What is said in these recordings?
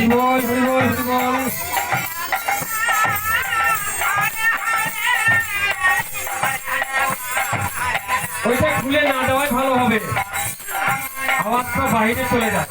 হরিবল হরিবল হরিবল। ওইটা খুলে না দেওয়াই ভালো হবে, আওয়াজটা বাইরে চলে যায়।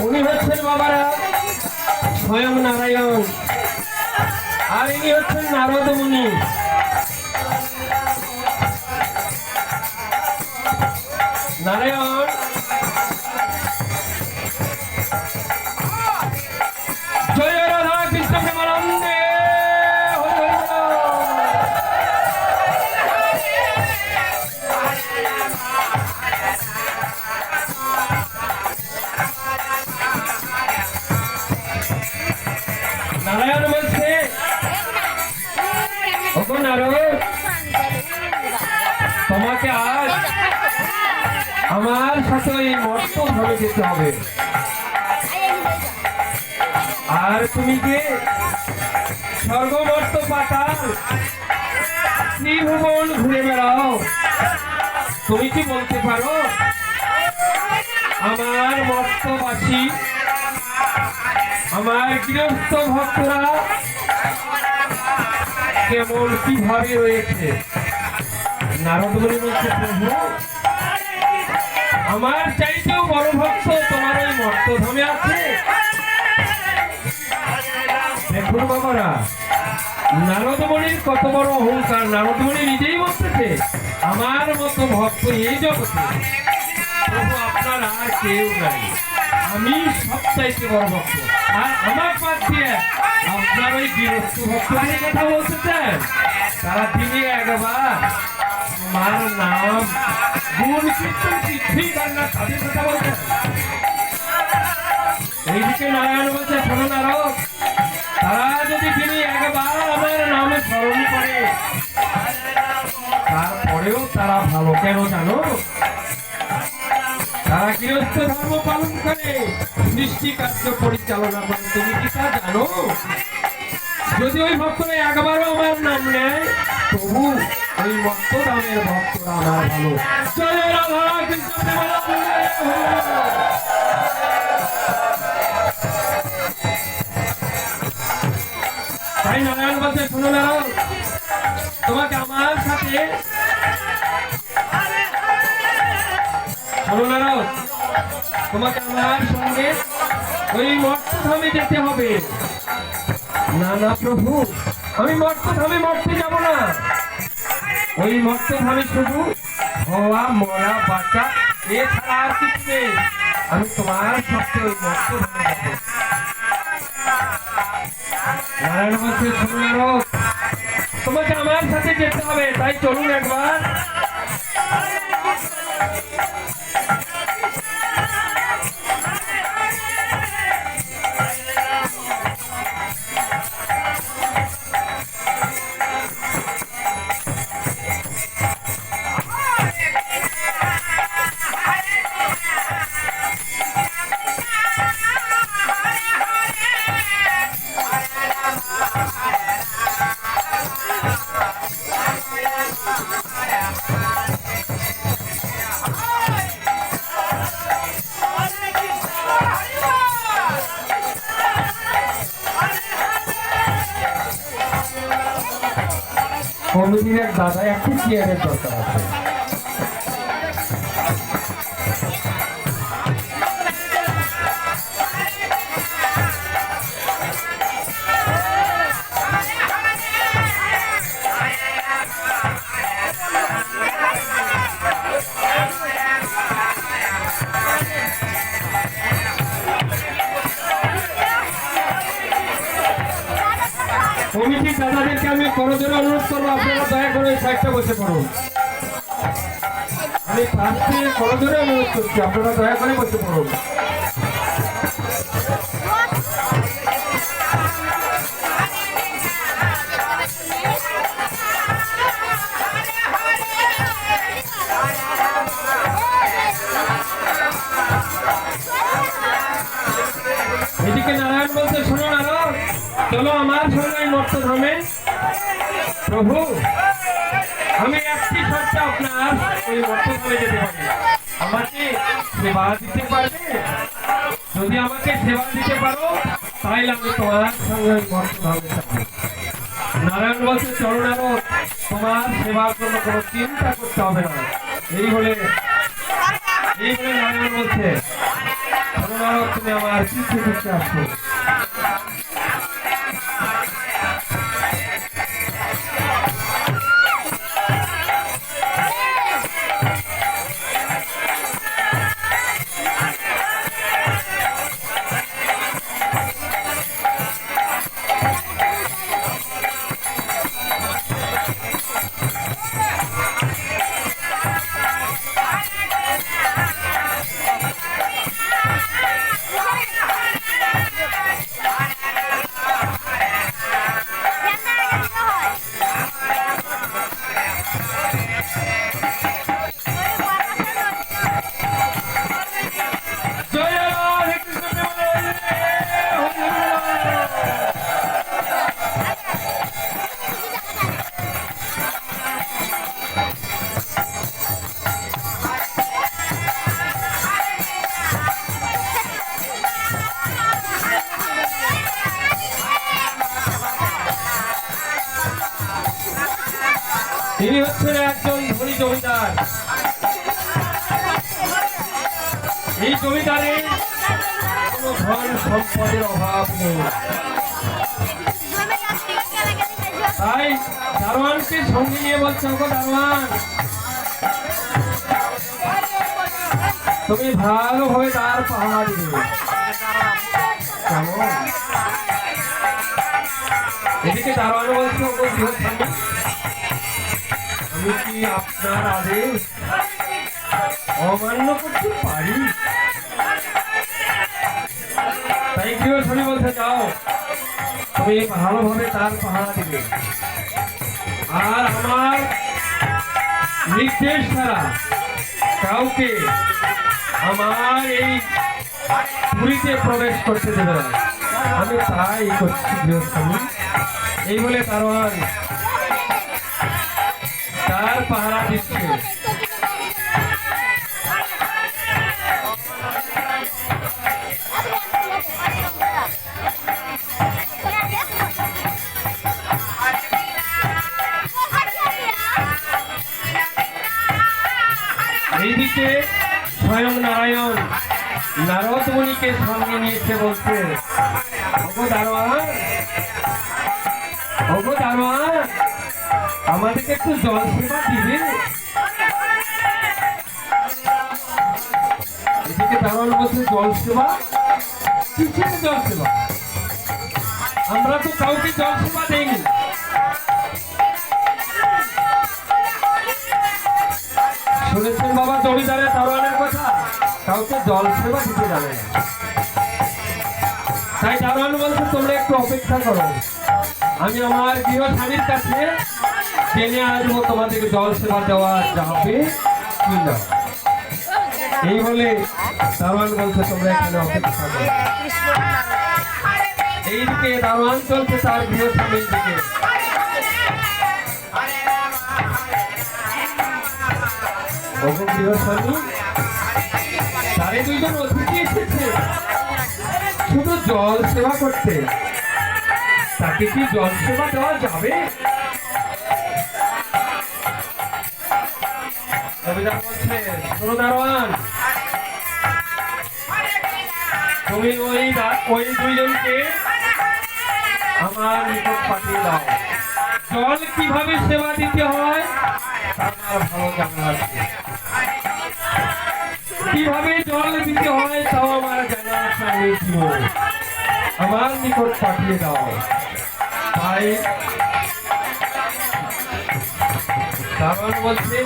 উনি হচ্ছেন বাবারা স্বয়ং নারায়ণ, আর ইনি হচ্ছেন নারদ মুনি। নারায়ণ জয় রাধা কৃষ্ণ প্রেমানন্দে। নারায়ণ বলছে তোমাকে আজ আমার সাথে ওই মর্ত ভাবে যেতে হবে, আর তুমি যে স্বর্গমর্ত পাতাল ত্রিভুবন ঘুরে বেড়াও, তুমি কি বলতে পারো আমার মর্তবাসী আমার গৃহস্থ ভক্তরা কেমন কিভাবে রয়েছে? নারদ মুনি বলছে প্রভু আমার চাইতেও বড় ভক্ত তোমার ওই মর্তধামে আছে। দেখুন বাবারা নারদ মুনির কত বড় অহংকার। নারদ মুনি নিজেই বলতেছে আমার মতো ভক্ত এই জগতে প্রভু আপনার আর কেউ নাই, আমি সবচাইতে বড় ভক্ত। আর আমার পাশ দিয়ে আপনার ওই গৃহস্থ ভক্তদের কথা বলতেছেন, তারা দিনে একবার তোমার নাম গুণ কীর্তন কিছুই করে না, তাদের কথা বলছেন। এইদিকে নারায়ণ বলছে শোনো নারদ, তারা যদি তিনি একবার আমার নামে স্মরণ করে তারপরেও তারা ভালো কেন জানো? তারা গৃহস্থ ধর্ম পালন করে, সৃষ্টি কার্য পরিচালনা করে, তুমি কি তা জানো? যদি ওই ভক্তরা একবারও আমার নাম নেয় তবু ওই মর্ত নামের ভক্তরা আমার ভালো। জয় রাধা কৃষ্ণ তাই নারায়ণ বলছে শোনো নারায়ণ, তোমাকে আমার সাথে শোনো নারায়ণ, তোমাকে আমার সঙ্গে ওই মর্তধামে যেতে হবে। না না প্রভু, আমি মর্তধামে মরতে যাব না। ওই মর্তধামে শুধু হওয়া মরা বাঁচা এছাড়া আর কিছু নেই। আমি তোমার সাথে ওই মর্তধামে যাব। নারায়ণ বলছে শোনো নারদ, তোমাকে আমার সাথে যেতে হবে, তাই চলুন একবার। কমিটির দাদা একটি চেয়ারের দরকার আছে। কমিটির দাদাদেরকে আমি করজোরে অনুরোধ করবো, আপনারা দয়া করে সাইডটা বসে পড়ুন। আমি ফার্স্টে করজোরে অনুরোধ করছি, আপনারা দয়া করে বসে পড়ুন। এদিকে নারায়ণ বলছে, শোনো নারদ, চলো আমার সঙ্গে মর্তধামে। প্রভু, আমি একটি শর্তে আপনার ওই মর্তধামে যেতে পারি, আমাকে সেবা দিতে পারবে? যদি আমাকে সেবা দিতে পারো তাহলে আমি তোমার সঙ্গে ওই মর্তধামে যাবো। নারায়ণ বলছে, চলো নারদ, তোমার সেবার জন্য কোনো চিন্তা করতে হবে না। এই বলে নারায়ণ বলছে, তুমি আমার কিছু করতে আসো। তিনি হচ্ছেন একজন ধনী জমিদার। এই জমিদারের কোনো ধন সম্পদের অভাব নেই, তাই দারোয়ানকে সঙ্গে নিয়ে বলছে, ওগো দারোয়ান, তুমি ভালোভাবে তার পাহারা দিবে। কেমন? এদিকে দারোয়ান বলছে, ওগো গৃহস্বামী, আমি কি আপনার আদেশ অমান্য করতে পারি? তাই গৃহস্বামী বলতে, যাও, তুমি ভালোভাবে তার পাহারা দিবে, আর আমার নির্দেশ ছাড়া কাউকে আমার এই পুরীতে প্রবেশ করতে দেবে না। আমি তাই করছি গৃহস্বামী। এই বলে দারোয়ান তার পাহারা দিচ্ছে। এইদিকে স্বয়ং নারায়ণ নারদ মুনিকে সঙ্গে নিয়েছে, বলছে, ওগো দারোয়ান, ওগো দারোয়ান, আমাদেরকে একটু জল সেবা দিবে? এদিকে দারোয়ান বলছে, জল সেবা? কিসের জল সেবা? আমরা তো কাউকে জল সেবা দেইনি। শুনেছেন বাবা জমিদারের দারোয়ানের কথা, কাউকে জল সেবা দিতে যাবে না। তাই দারোয়ান বলছে, তোমরা একটু অপেক্ষা করো, আমি আমার গৃহস্বামীর কাছে জেনে আসবো তোমাদেরকে জল সেবা দেওয়া যাবে কি না। এই বলে দারোয়ান বলছে, তোমরা এখানে অপেক্ষা করো। এইদিকে দারোয়ান চলছে তার গৃহস্বামীর দিকে। গৃহস্বামী, তারে দুইজন অতিথি এসেছে শুধু জল সেবা করতে, তাকে কি জল সেবা দেওয়া যাবে? জমিদার বলছে, শোনো দারোয়ান, তুমি ওই দুইজনকে আমার নিকট পাঠিয়ে দাও। জল কিভাবে সেবা দিতে হয় আমার ভালো জানা আছে, কিভাবে জল দিতে হয় তাও আমার জানা আছে, আমার নিকট পাঠিয়ে দাও। তাই কারণ বলছে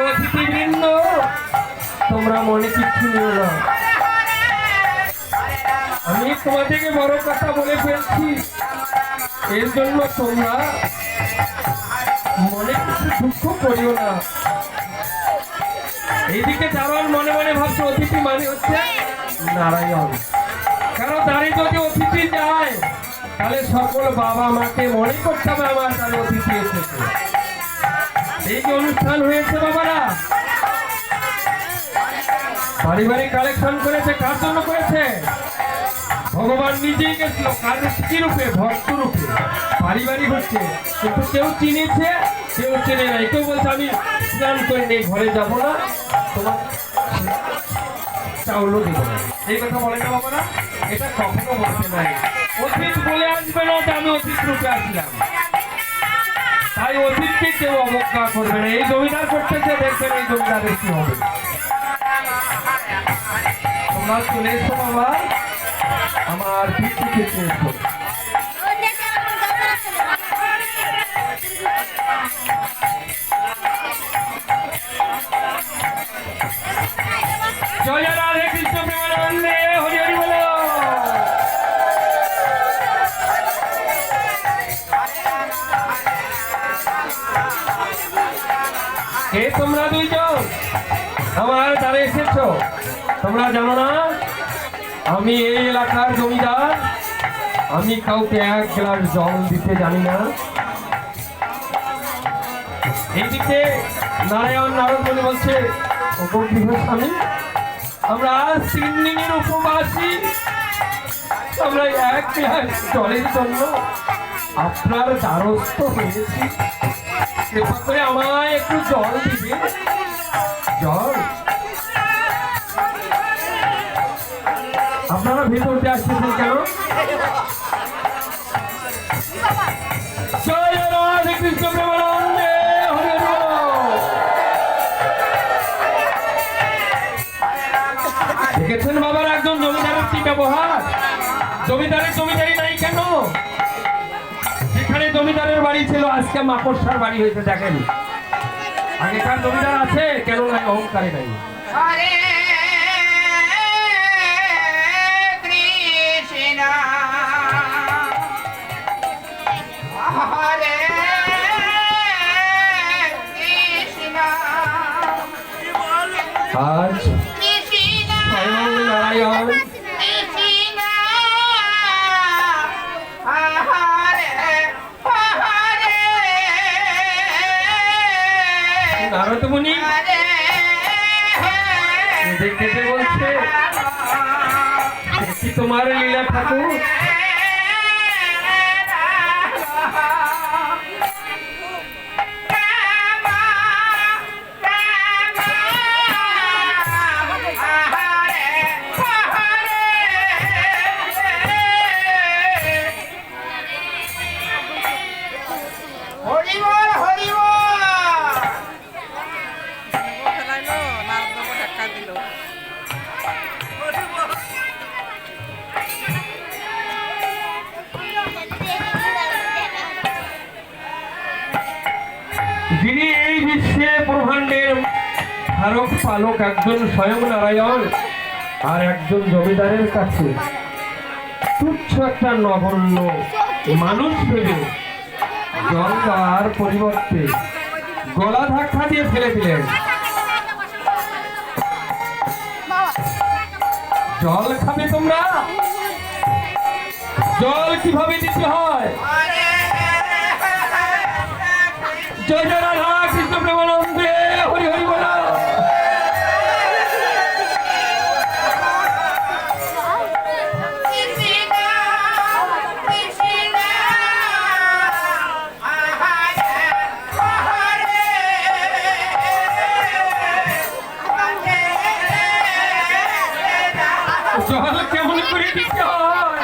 অতিথিবৃন্দ তোমরা মনে কিচ্ছু নিও না, আমি তোমাদেরকে বড় কথা বলে ফেলছি, এর জন্য তোমরা মনে কিছু দুঃখ করিও না। এইদিকে দারোয়ান মনে মনে ভাবছে অতিথি মানে হচ্ছে নারায়ণ, কারণ দাঁড়িয়ে যদি অতিথি যায় তাহলে সকল বাবা মাকে মনে করতে হবে আমার তাহলে অতিথি এসেছে। এই যে অনুষ্ঠান হয়েছে বাবারা, পারিবারিক কালেকশন করেছে, কার জন্য করেছে? ভগবান নিজেই গেছিল, কার কি রূপে? ভক্ত রূপে। পারিবারিক হচ্ছে, কিন্তু কেউ চিনেছে কেউ চেনে নাই, কেউ বলছে আমি স্নান করে নেই ঘরে যাব না, তোমার চাউলও দেবো না, এই কথা বলে না বাবারা। এটা কখনো বলতে নাই, অতীত বলে আসবে না যে আমি অতীত রূপে আসলাম, তাই অতীতকে কেউ অবজ্ঞা করবে না। এই জমিদার করতেছে, দেখবেন এই জমিদারের কি হবে। তোমরা চলে এসো বাবা, আমার পিছু থেকে এসো। জয় রাধে কৃষ্ণ প্রেমানন্দে, হরি হরি বলো। কে তোমরা দুইজন আমার দ্বারে এসেছো? তোমরা জানো না আমি এই এলাকার জমিদার, আমি কাউকে এক গ্লাস জল দিতে জানি না। এইদিকে নারায়ণ নারদ বলে বলছে গৃহস্বামী, আমরা 3 দিনের উপবাসী, আমরা এক গ্লাস জলের জন্য আপনার দ্বারস্থ হয়েছি, কৃপা করে আমায় একটু জল দিবে। জল? আপনারা ভেতরতে আসতেছেন কেন? জয় রাধে কৃষ্ণ প্রেমানন্দে, হরি হরি বলো। দেখেছেন বাবার একজন জমিদারের কি ব্যবহার? জমিদারের জমিদারি নাই কেন? যেখানে জমিদারের বাড়ি ছিল আজকে মাকড়সার বাড়ি হয়েছে। দেখেন আগেকার জমিদার আছে কেন নাই? অহংকারে নাই। আজ স্বয়ং নারায়ণ নারদ মুনি দেখতে বলছে কি তোমার লীলা ঠাকুর? যিনি এই বিশ্বে ব্রহ্মাণ্ডের ধারক পালক একজন স্বয়ং নারায়ণ, আর একজন জমিদারের কাছে তুচ্ছ একটা নগণ্য মানুষ ভেবে জল দেওয়ার পরিবর্তে গলা ধাক্কা দিয়ে ফেলে দিলেন। জল খাবে তোমরা? জল কিভাবে দিতে হয়? জয় জয় রাধা কৃষ্ণ প্রেমানন্দে, হরি হরি বলো। জল কেমন করে দিতে হয়?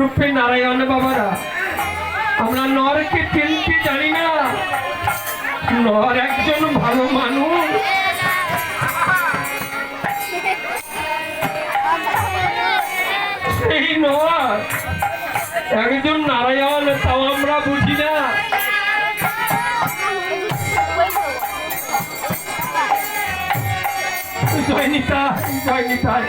রূপে নারায়ণ বাবারা, আমরা নরকে চিনতে জানি না। নর একজন ভালো মানুষ, সেই নর একজন নারায়ণ, তাও আমরা বুঝি না। জয় নিতাই, জয় নিতাই।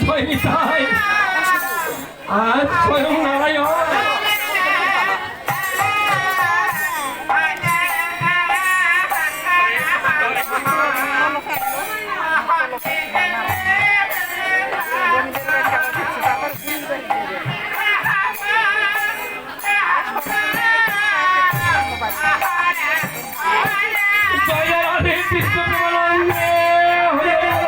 জয় নিতাই, আজ স্বয়ং নারায়ণ জয় রাধে কৃষ্ণ প্রেমানন্দে হরে বল।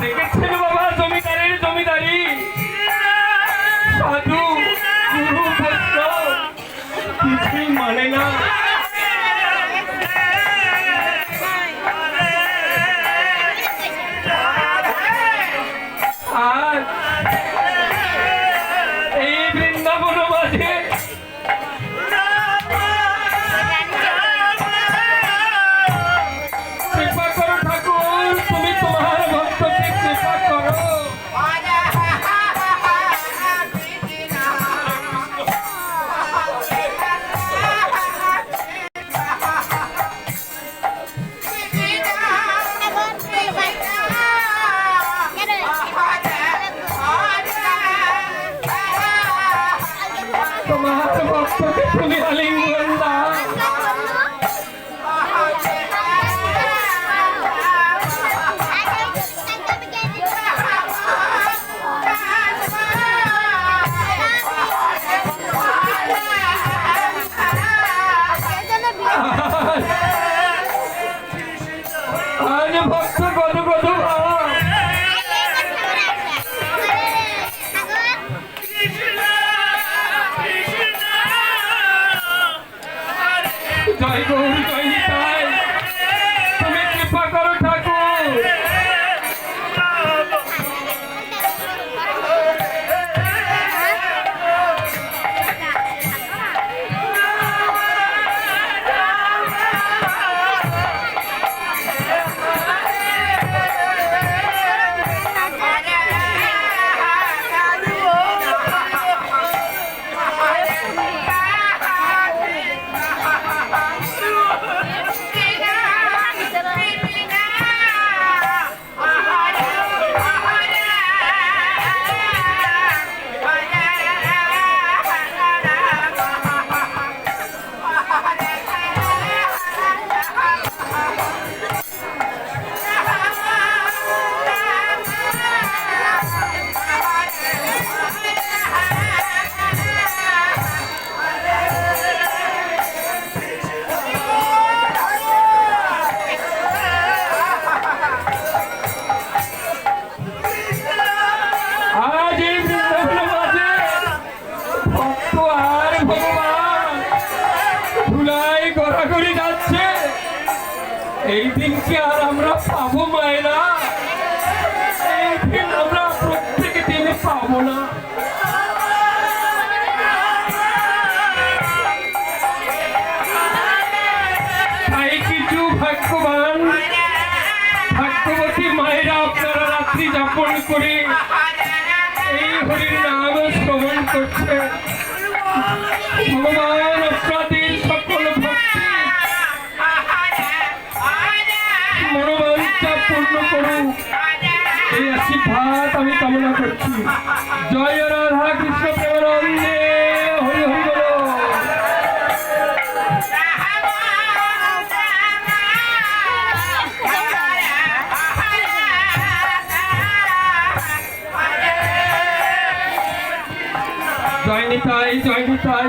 দেখেছেন বাবা, জমিদারের জমিদারি, সাধু গুরু বৈষ্ণব কিছুই মানে না। আর এই বৃন্দাবন মাঝে কৃপা করো ঠাকুর, তুমি তোমার ভক্তকে কৃপা করো। তোমার ভক্তকে তুমি আলিঙ্গন দাও। আজ ভক্ত কত কত ভাব, জয় গৌর, জয় নিতাই, তুমি কৃপা করো ঠাকুর। আজ এই বৃন্দাবন মাঝে ভক্ত আর ভগবান ধুলাই গড়াগড়ি যাচ্ছে। এই দিনকে আর আমরা পাবো মায়েরা, এই দিন আমরা প্রত্যেক দিনে পাবো না। তাই কিছু ভাগ্যবান ভাগ্যবতী মায়েরা আপনারা রাত্রি যাপন করে এই হরির নাম শ্রবণ করছে। ভগবান আপনাদের সকল ভক্তি মনোবাঞ্ছা পূর্ণ করুক, এই আশীর্বাদ আমি কামনা করছি। জয় রাধা কৃষ্ণ প্রেমানন্দে হরি হরি বল। জয় নিতাই, জয় নিতাই।